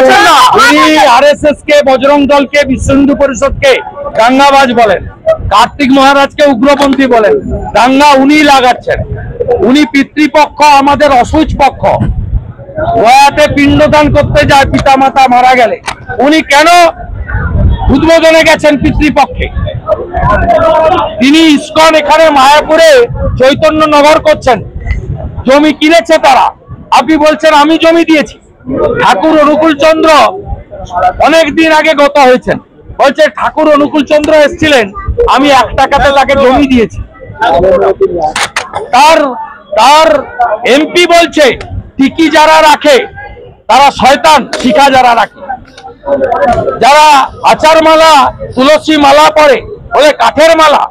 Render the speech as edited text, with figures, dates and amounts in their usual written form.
বলছেন না, উনি আরএসএস কে, বজরং দলকে, বিশ্ব হিন্দু পরিষদকে দাঙ্গাবাজ বলেন, কার্তিক মহারাজকে উগ্রপন্থী বলেন। দাঙ্গা উনি লাগাচ্ছেন। উনি পিতৃপক্ষ, আমাদের অসুচ পক্ষ। গয়াতে পিণ্ডদান করতে যায় পিতামাতা মারা গেলে, উনি কেন উদ্বোধনে গেছেন পিতৃপক্ষে? তিনি ইসকন এখানে মায়াপুরে চৈতন্যনগর করছেন, জমি কিনেছে তারা। আপনি বলছেন আমি জমি দিয়েছি। ঠাকুর অনুকূল চন্দ্র অনেক দিন আগে গত হয়েছেন, বলছে ঠাকুর অনুকূল চন্দ্র এসেছিলেন, আমি 1 টাকাতে তাকে জমি দিয়েছি। তার এমপি বলছে টিকি যারা রাখে তারা শয়তান, শিখা যারা রাখে। যারা আচার মালা, তুলসী মালা পরে বলে কাঠের মালা,